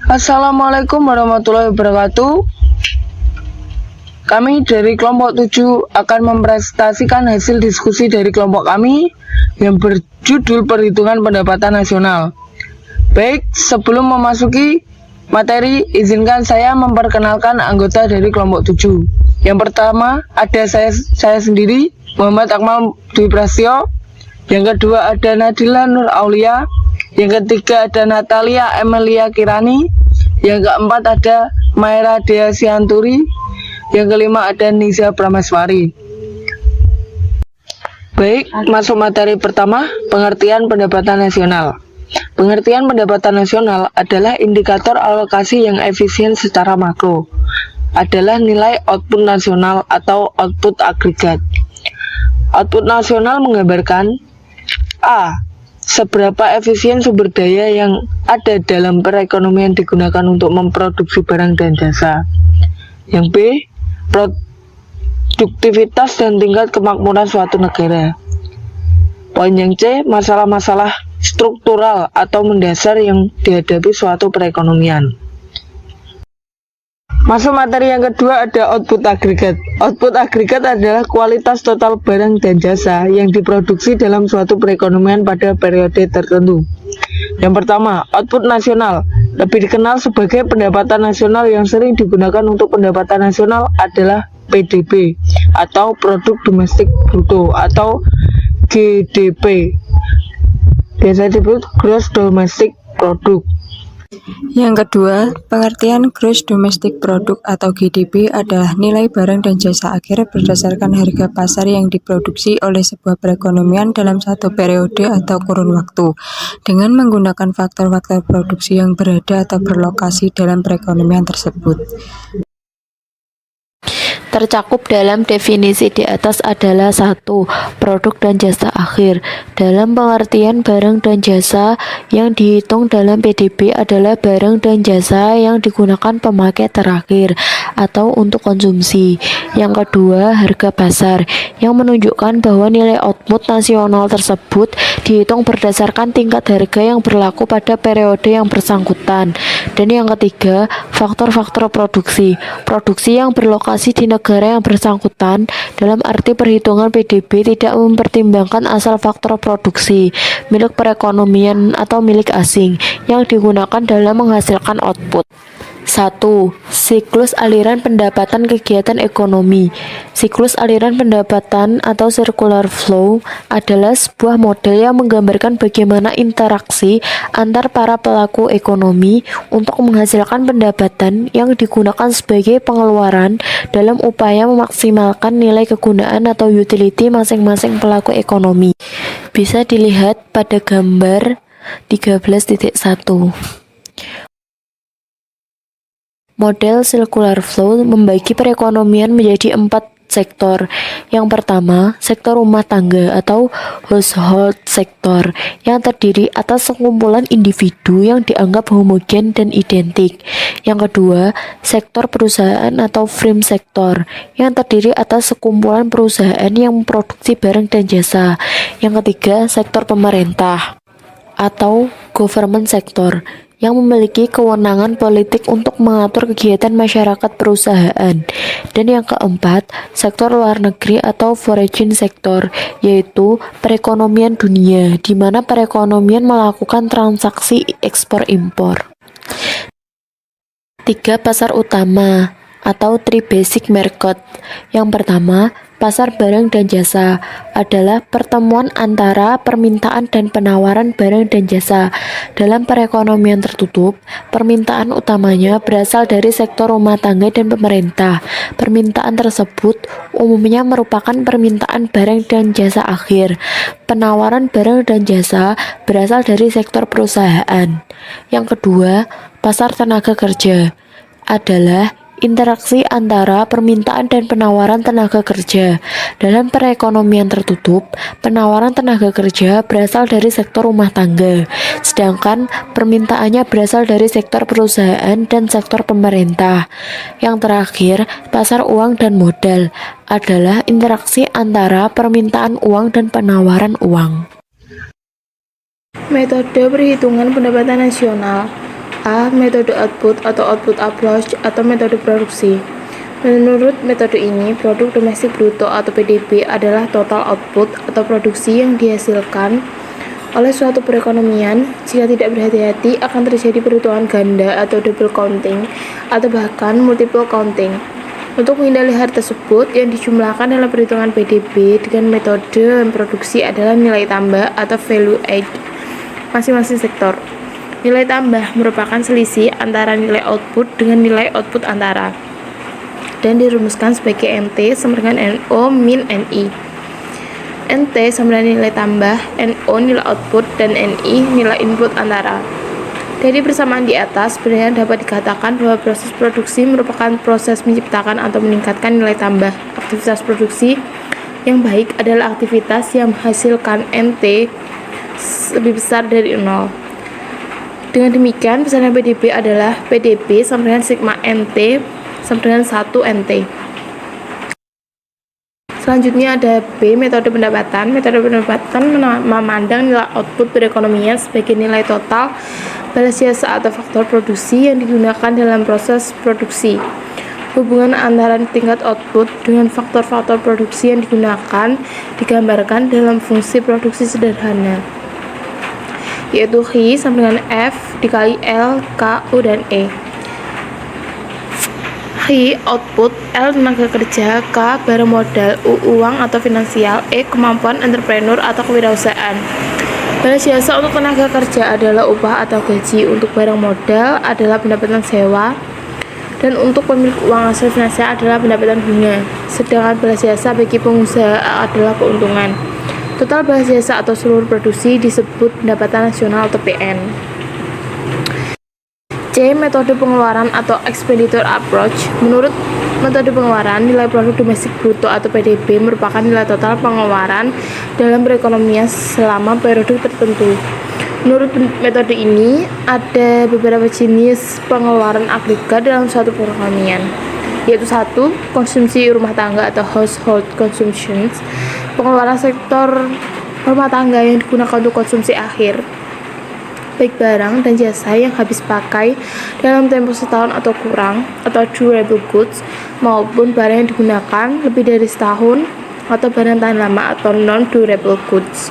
Assalamualaikum warahmatullahi wabarakatuh. Kami dari kelompok 7 akan mempresentasikan hasil diskusi dari kelompok kami yang berjudul Perhitungan Pendapatan Nasional. Baik, sebelum memasuki materi, izinkan saya memperkenalkan anggota dari kelompok 7. Yang pertama ada saya sendiri, Muhammad Akmal Dwi Prasetyo. Yang kedua ada Nadila Nur Aulia. Yang ketiga ada Natalia Emilia Kirani. Yang keempat ada Maira Dea Sianturi. Yang kelima ada Nisa Prameswari. Baik, masuk materi pertama, pengertian pendapatan nasional. Pengertian pendapatan nasional adalah indikator alokasi yang efisien secara makro. Adalah nilai output nasional atau output agregat. Output nasional menggambarkan A. Seberapa efisien sumber daya yang ada dalam perekonomian digunakan untuk memproduksi barang dan jasa. Yang B. Produktivitas dan tingkat kemakmuran suatu negara. Poin yang C. Masalah-masalah struktural atau mendasar yang dihadapi suatu perekonomian. Masuk materi yang kedua ada output agregat. Output agregat adalah kualitas total barang dan jasa yang diproduksi dalam suatu perekonomian pada periode tertentu. Yang pertama, output nasional. Lebih dikenal sebagai pendapatan nasional yang sering digunakan untuk pendapatan nasional adalah PDB atau Produk Domestik Bruto atau GDP. Biasa disebut Gross Domestic Product. Yang kedua, pengertian Gross Domestic Product atau GDP adalah nilai barang dan jasa akhir berdasarkan harga pasar yang diproduksi oleh sebuah perekonomian dalam satu periode atau kurun waktu, dengan menggunakan faktor-faktor produksi yang berada atau berlokasi dalam perekonomian tersebut. Tercakup dalam definisi di atas adalah 1. Produk dan jasa akhir. Dalam pengertian barang dan jasa yang dihitung dalam PDB adalah barang dan jasa yang digunakan pemakai terakhir atau untuk konsumsi. Yang kedua, harga pasar yang menunjukkan bahwa nilai output nasional tersebut dihitung berdasarkan tingkat harga yang berlaku pada periode yang bersangkutan. Dan yang ketiga, faktor-faktor produksi. Produksi yang berlokasi di negara yang bersangkutan dalam arti perhitungan PDB tidak mempertimbangkan asal faktor produksi, milik perekonomian atau milik asing yang digunakan dalam menghasilkan output. 1. Siklus aliran pendapatan kegiatan ekonomi. Siklus aliran pendapatan atau circular flow adalah sebuah model yang menggambarkan bagaimana interaksi antar para pelaku ekonomi untuk menghasilkan pendapatan yang digunakan sebagai pengeluaran dalam upaya memaksimalkan nilai kegunaan atau utility masing-masing pelaku ekonomi. Bisa dilihat pada gambar 13.1. Model circular flow membagi perekonomian menjadi 4 sektor. Yang pertama, sektor rumah tangga atau household sector yang terdiri atas sekumpulan individu yang dianggap homogen dan identik. Yang kedua, sektor perusahaan atau frame sector yang terdiri atas sekumpulan perusahaan yang memproduksi barang dan jasa. Yang ketiga, sektor pemerintah atau government sector yang memiliki kewenangan politik untuk mengatur kegiatan masyarakat perusahaan. Dan yang keempat, sektor luar negeri atau foreign sector, yaitu perekonomian dunia, di mana perekonomian melakukan transaksi ekspor-impor. 3 pasar utama atau 3 basic market. Yang pertama, pasar barang dan jasa adalah pertemuan antara permintaan dan penawaran barang dan jasa. Dalam perekonomian tertutup, permintaan utamanya berasal dari sektor rumah tangga dan pemerintah. Permintaan tersebut umumnya merupakan permintaan barang dan jasa akhir. Penawaran barang dan jasa berasal dari sektor perusahaan. Yang kedua, pasar tenaga kerja adalah interaksi antara permintaan dan penawaran tenaga kerja. Dalam perekonomian tertutup, penawaran tenaga kerja berasal dari sektor rumah tangga, sedangkan permintaannya berasal dari sektor perusahaan dan sektor pemerintah. Yang terakhir, pasar uang dan modal adalah interaksi antara permintaan uang dan penawaran uang. Metode perhitungan pendapatan nasional. A. Metode output atau output approach atau metode produksi. Menurut metode ini, produk domestik bruto atau PDB adalah total output atau produksi yang dihasilkan oleh suatu perekonomian. Jika tidak berhati-hati, akan terjadi perhitungan ganda atau double counting atau bahkan multiple counting. Untuk menghindari hal tersebut, yang dijumlahkan dalam perhitungan PDB dengan metode produksi adalah nilai tambah atau value add masing-masing sektor. Nilai tambah merupakan selisih antara nilai output dengan nilai output antara, dan dirumuskan sebagai NT sama dengan NO min NI. NT sama dengan nilai tambah, NO nilai output, dan NI nilai input antara. Dari persamaan di atas, sebenarnya dapat dikatakan bahwa proses produksi merupakan proses menciptakan atau meningkatkan nilai tambah. Aktivitas produksi yang baik adalah aktivitas yang menghasilkan NT lebih besar dari 0. Dengan demikian, pesanan PDB adalah PDB sama dengan sigma NT sama dengan 1 NT. Selanjutnya ada B, metode pendapatan. Metode pendapatan memandang nilai output perekonomian sebagai nilai total balas jasa atau faktor produksi yang digunakan dalam proses produksi. Hubungan antara tingkat output dengan faktor-faktor produksi yang digunakan digambarkan dalam fungsi produksi sederhana, yaitu I sama dengan F dikali L, K, U, dan E. I output, L tenaga kerja, K barang modal, U uang atau finansial, E kemampuan entrepreneur atau kewirausahaan. Balas jasa untuk tenaga kerja adalah upah atau gaji, untuk barang modal adalah pendapatan sewa, dan untuk pemilik uang hasil finansial adalah pendapatan bunga. Sedangkan balas jasa bagi pengusaha adalah keuntungan. Total balas jasa atau seluruh produksi disebut pendapatan nasional atau PN. C. Metode pengeluaran atau expenditure approach. Menurut metode pengeluaran, nilai produk domestik bruto atau PDB merupakan nilai total pengeluaran dalam perekonomian selama periode tertentu. Menurut metode ini, ada beberapa jenis pengeluaran agregat dalam suatu perekonomian, yaitu 1. Konsumsi rumah tangga atau household consumptions, pengeluaran sektor rumah tangga yang digunakan untuk konsumsi akhir, baik barang dan jasa yang habis pakai dalam tempo setahun atau kurang, atau durable goods, maupun barang yang digunakan lebih dari setahun, atau barang tahan lama atau non-durable goods.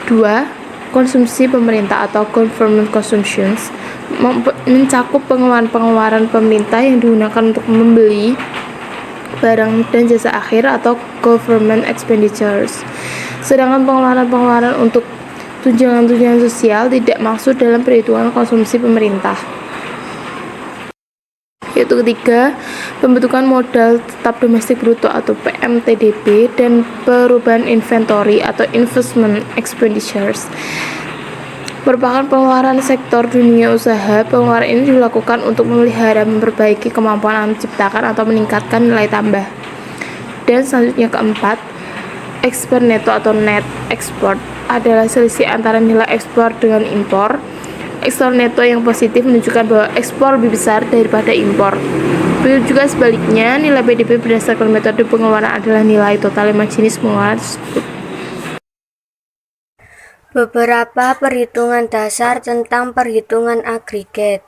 2. Konsumsi pemerintah atau government consumptions, mencakup pengeluaran pemerintah yang digunakan untuk membeli barang dan jasa akhir atau government expenditures. Sedangkan pengeluaran untuk tunjangan-tunjangan sosial tidak masuk dalam perhitungan konsumsi pemerintah. Yaitu 3. Pembentukan modal tetap domestik bruto atau PMTDB dan perubahan inventory atau investment expenditures merupakan pengeluaran sektor dunia usaha. Pengeluaran ini dilakukan untuk memelihara, memperbaiki kemampuan menciptakan atau meningkatkan nilai tambah. Dan selanjutnya 4. Ekspor neto atau net export adalah selisih antara nilai ekspor dengan impor. Ekspor neto yang positif menunjukkan bahwa ekspor lebih besar daripada impor. Begitu juga sebaliknya, nilai PDB berdasarkan metode pengeluaran adalah nilai total 5 jenis pengeluaran tersebut. Beberapa perhitungan dasar tentang perhitungan agregat.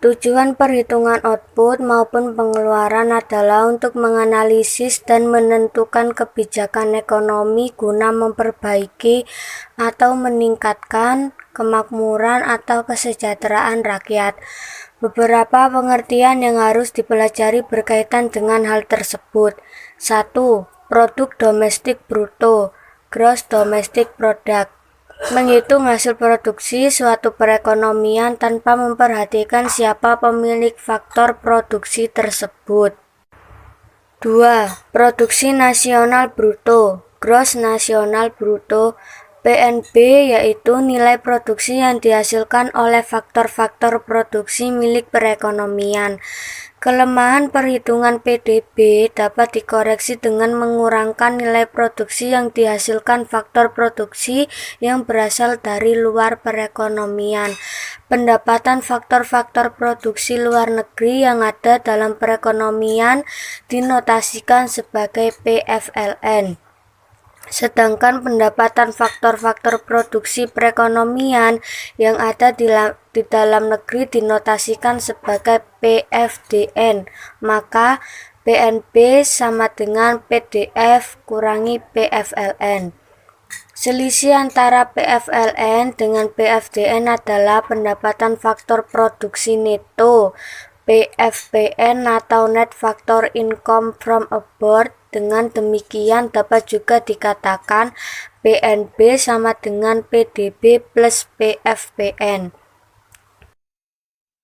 Tujuan perhitungan output maupun pengeluaran adalah untuk menganalisis dan menentukan kebijakan ekonomi guna memperbaiki atau meningkatkan kemakmuran atau kesejahteraan rakyat. Beberapa pengertian yang harus dipelajari berkaitan dengan hal tersebut. 1. Produk domestik bruto, gross domestic product. Menghitung hasil produksi suatu perekonomian tanpa memperhatikan siapa pemilik faktor produksi tersebut. 2. Produksi nasional bruto, gross nasional bruto, PNB, yaitu nilai produksi yang dihasilkan oleh faktor-faktor produksi milik perekonomian. Kelemahan perhitungan PDB dapat dikoreksi dengan mengurangkan nilai produksi yang dihasilkan faktor produksi yang berasal dari luar perekonomian. Pendapatan faktor-faktor produksi luar negeri yang ada dalam perekonomian dinotasikan sebagai PFLN. Sedangkan pendapatan faktor-faktor produksi perekonomian yang ada di dalam negeri dinotasikan sebagai PFDN, maka PNB sama dengan PDF kurangi PFLN. Selisih antara PFLN dengan PFDN adalah pendapatan faktor produksi neto, PFPN atau Net Factor Income from Abroad. Dengan demikian dapat juga dikatakan PNB sama dengan PDB plus PFPN.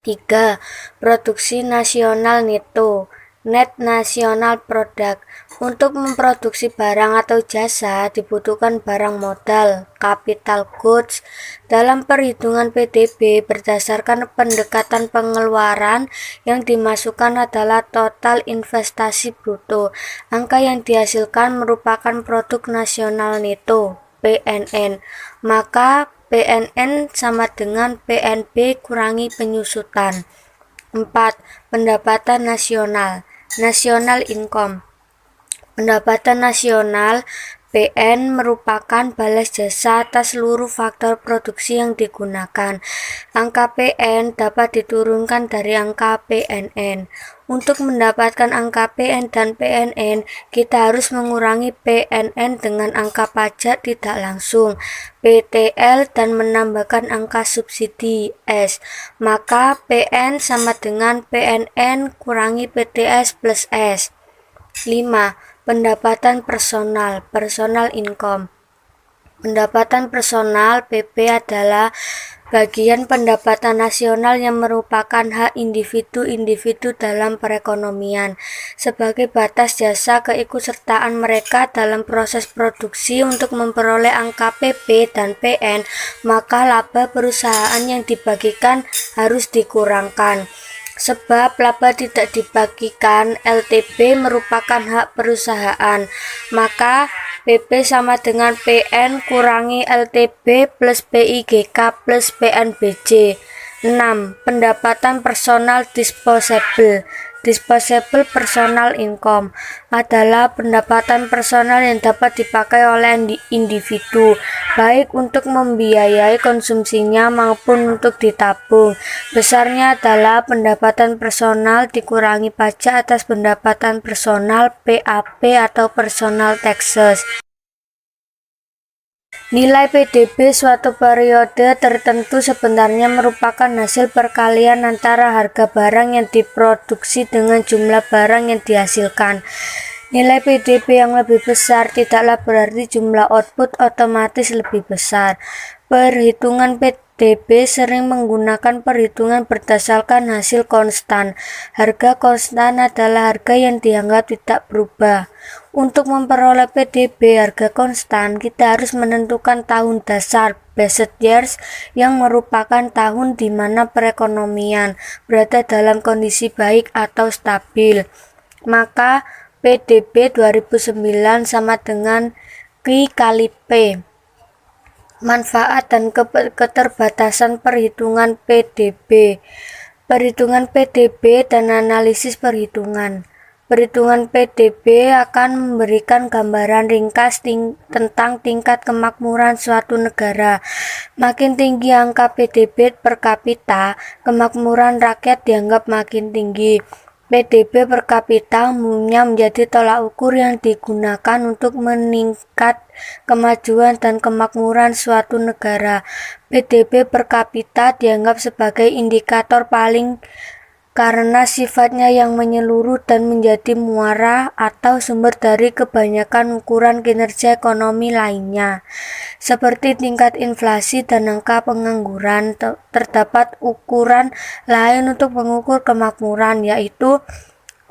3. Produksi nasional neto, Net National Product. Untuk memproduksi barang atau jasa dibutuhkan barang modal, capital goods. Dalam perhitungan PDB berdasarkan pendekatan pengeluaran, yang dimasukkan adalah total investasi bruto. Angka yang dihasilkan merupakan produk nasional neto, PNN. Maka PNN sama dengan PNB kurangi penyusutan. 4. Pendapatan nasional, national income. Pendapatan nasional PN merupakan balas jasa atas seluruh faktor produksi yang digunakan. Angka PN dapat diturunkan dari angka PNN. Untuk mendapatkan angka PN dan PNN, kita harus mengurangi PNN dengan angka pajak tidak langsung, PTL, dan menambahkan angka subsidi S. Maka PN sama dengan PNN kurangi PTS plus S. 5. Pendapatan personal, personal income. Pendapatan personal PP adalah bagian pendapatan nasional yang merupakan hak individu-individu dalam perekonomian sebagai batas jasa keikutsertaan mereka dalam proses produksi. Untuk memperoleh angka PP dan PN, maka laba perusahaan yang dibagikan harus dikurangkan. Sebab laba tidak dibagikan, LTB merupakan hak perusahaan, maka PP sama dengan PN kurangi LTB plus PIGK plus PNBJ. 6. Pendapatan personal disposable. Disposable personal income adalah pendapatan personal yang dapat dipakai oleh individu, baik untuk membiayai konsumsinya maupun untuk ditabung. Besarnya adalah pendapatan personal dikurangi pajak atas pendapatan personal PAP atau personal taxes. Nilai PDB suatu periode tertentu sebenarnya merupakan hasil perkalian antara harga barang yang diproduksi dengan jumlah barang yang dihasilkan. Nilai PDB yang lebih besar tidaklah berarti jumlah output otomatis lebih besar. Perhitungan PDB sering menggunakan perhitungan berdasarkan hasil konstan. Harga konstan adalah harga yang dianggap tidak berubah. Untuk memperoleh PDB harga konstan, kita harus menentukan tahun dasar, based years, yang merupakan tahun di mana perekonomian berada dalam kondisi baik atau stabil. Maka PDB 2009 sama dengan Q kali P. Manfaat dan keterbatasan perhitungan PDB. Perhitungan PDB dan analisis perhitungan. Perhitungan PDB akan memberikan gambaran ringkas tentang tingkat kemakmuran suatu negara. Makin tinggi angka PDB per kapita, kemakmuran rakyat dianggap makin tinggi. PDB per kapita umumnya menjadi tolak ukur yang digunakan untuk meningkat kemajuan dan kemakmuran suatu negara. PDB per kapita dianggap sebagai indikator paling karena sifatnya yang menyeluruh dan menjadi muara atau sumber dari kebanyakan ukuran kinerja ekonomi lainnya, seperti tingkat inflasi dan angka pengangguran. Terdapat ukuran lain untuk mengukur kemakmuran, yaitu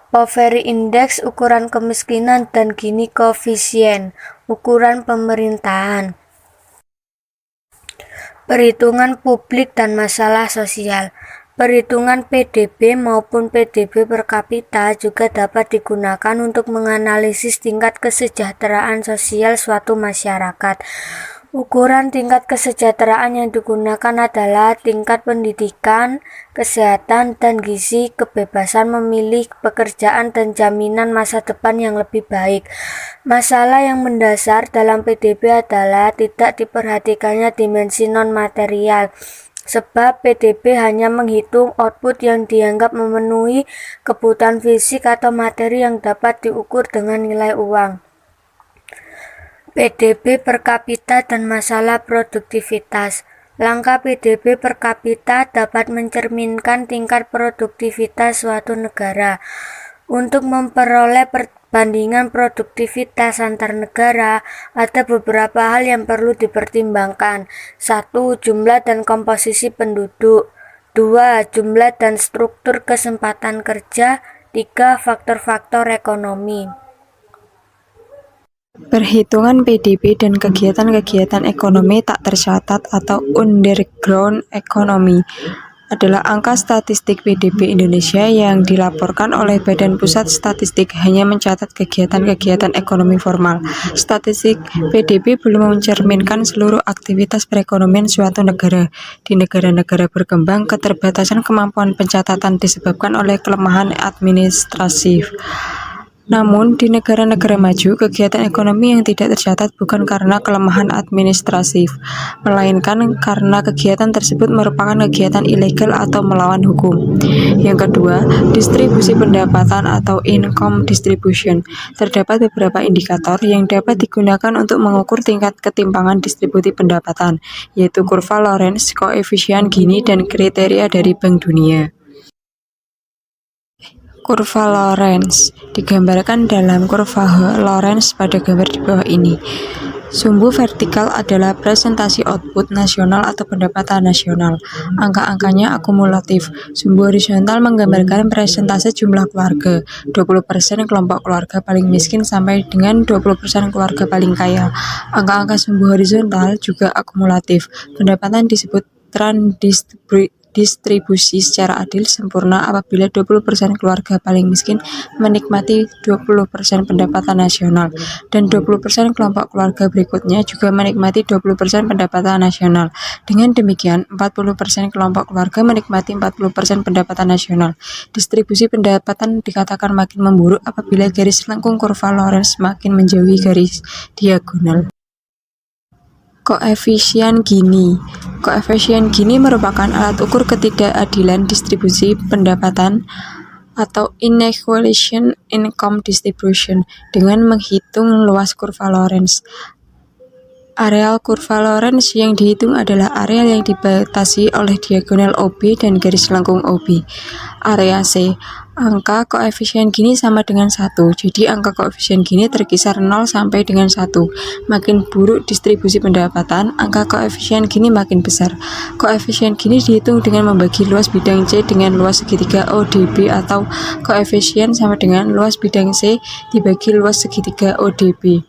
Poverty Index, ukuran kemiskinan, dan Gini koefisien, ukuran pemerintahan. Perhitungan publik dan masalah sosial. Perhitungan PDB maupun PDB per kapita juga dapat digunakan untuk menganalisis tingkat kesejahteraan sosial suatu masyarakat. Ukuran tingkat kesejahteraan yang digunakan adalah tingkat pendidikan, kesehatan, dan gizi, kebebasan memilih pekerjaan, dan jaminan masa depan yang lebih baik. Masalah yang mendasar dalam PDB adalah tidak diperhatikannya dimensi non-material, sebab PDB hanya menghitung output yang dianggap memenuhi kebutuhan fisik atau materi yang dapat diukur dengan nilai uang. PDB per kapita dan masalah produktivitas. Langkah PDB per kapita dapat mencerminkan tingkat produktivitas suatu negara. Untuk memperoleh perbandingan produktivitas antar negara, ada beberapa hal yang perlu dipertimbangkan. 1. Jumlah dan komposisi penduduk. 2. Jumlah dan struktur kesempatan kerja. 3. Faktor-faktor ekonomi. Perhitungan PDB dan kegiatan-kegiatan ekonomi tak tercatat atau underground economy adalah angka statistik PDB Indonesia yang dilaporkan oleh Badan Pusat Statistik hanya mencatat kegiatan-kegiatan ekonomi formal. Statistik PDB belum mencerminkan seluruh aktivitas perekonomian suatu negara. Di negara-negara berkembang, keterbatasan kemampuan pencatatan disebabkan oleh kelemahan administratif. Namun, di negara-negara maju, kegiatan ekonomi yang tidak tercatat bukan karena kelemahan administratif, melainkan karena kegiatan tersebut merupakan kegiatan ilegal atau melawan hukum. Yang kedua, distribusi pendapatan atau income distribution. Terdapat beberapa indikator yang dapat digunakan untuk mengukur tingkat ketimpangan distribusi pendapatan, yaitu kurva Lorenz, koefisien Gini, dan kriteria dari Bank Dunia. Kurva Lorenz digambarkan dalam kurva Lorenz pada gambar di bawah ini. Sumbu vertikal adalah presentasi output nasional atau pendapatan nasional. Angka-angkanya akumulatif. Sumbu horizontal menggambarkan presentase jumlah keluarga, 20% kelompok keluarga paling miskin sampai dengan 20% keluarga paling kaya. Angka-angka sumbu horizontal juga akumulatif. Pendapatan disebut distribusi secara adil sempurna apabila 20% keluarga paling miskin menikmati 20% pendapatan nasional dan 20% kelompok keluarga berikutnya juga menikmati 20% pendapatan nasional. Dengan demikian, 40% kelompok keluarga menikmati 40% pendapatan nasional. Distribusi pendapatan dikatakan makin memburuk apabila garis lengkung kurva Lorenz makin menjauhi garis diagonal. Koefisien Gini. Koefisien Gini merupakan alat ukur ketidakadilan distribusi pendapatan atau inequality income distribution dengan menghitung luas kurva Lorenz. Areal kurva Lorenz yang dihitung adalah areal yang dibatasi oleh diagonal OB dan garis lengkung OB. Area C. Angka koefisien Gini sama dengan 1, jadi angka koefisien Gini terkisar 0 sampai dengan 1. Makin buruk distribusi pendapatan, angka koefisien Gini makin besar. Koefisien Gini dihitung dengan membagi luas bidang C dengan luas segitiga ODB atau koefisien sama dengan luas bidang C dibagi luas segitiga ODB.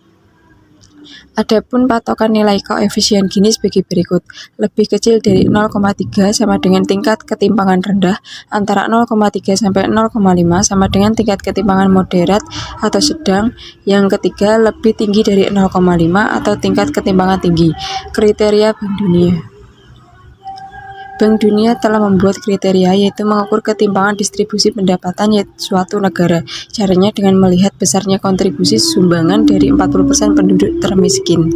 Adapun patokan nilai koefisien Gini sebagai berikut. Lebih kecil dari 0,3 sama dengan tingkat ketimpangan rendah, antara 0,3 sampai 0,5 sama dengan tingkat ketimpangan moderat atau sedang, yang ketiga lebih tinggi dari 0,5 atau tingkat ketimpangan tinggi. Kriteria Bank Dunia. Bank Dunia telah membuat kriteria yaitu mengukur ketimpangan distribusi pendapatan suatu negara. Caranya dengan melihat besarnya kontribusi sumbangan dari 40% penduduk termiskin.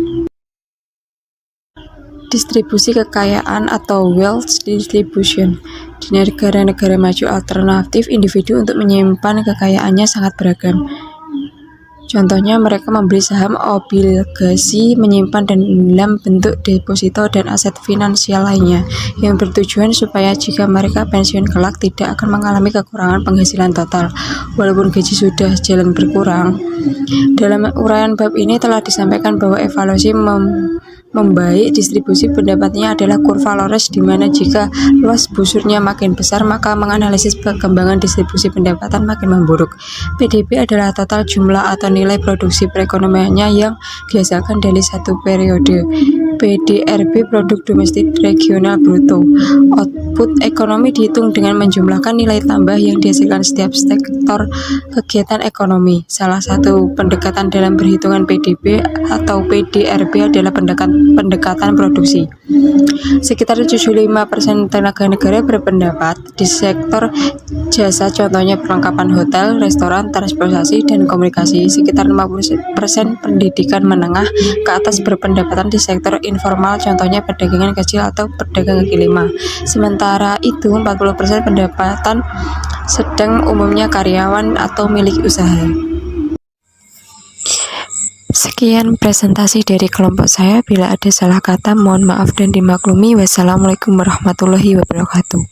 Distribusi kekayaan atau wealth distribution. Di negara-negara maju alternatif, individu untuk menyimpan kekayaannya sangat beragam. Contohnya, mereka membeli saham, obligasi, menyimpan dalam bentuk deposito dan aset finansial lainnya, yang bertujuan supaya jika mereka pensiun kelak tidak akan mengalami kekurangan penghasilan total, walaupun gaji sudah jalan berkurang. Dalam uraian bab ini telah disampaikan bahwa evaluasi membaik distribusi pendapatnya adalah kurva Lorenz, di mana jika luas busurnya makin besar, maka menganalisis perkembangan distribusi pendapatan makin memburuk. PDB adalah total jumlah atau nilai produksi perekonomiannya yang dihasilkan dari satu periode. PDRB produk domestik regional bruto. Output ekonomi dihitung dengan menjumlahkan nilai tambah yang dihasilkan setiap sektor kegiatan ekonomi. Salah satu pendekatan dalam perhitungan PDB atau PDRB adalah pendekatan produksi. Sekitar 75% tenaga negara berpendapat di sektor jasa, contohnya perlengkapan hotel, restoran, transportasi, dan komunikasi. Sekitar 50% pendidikan menengah ke atas berpendapatan di sektor informal, contohnya perdagangan kecil atau pedagang kaki lima. Sementara itu 40% pendapatan sedang, umumnya karyawan atau milik usaha. Sekian presentasi dari kelompok saya. Bila ada salah kata, mohon maaf dan dimaklumi. Wassalamualaikum warahmatullahi wabarakatuh.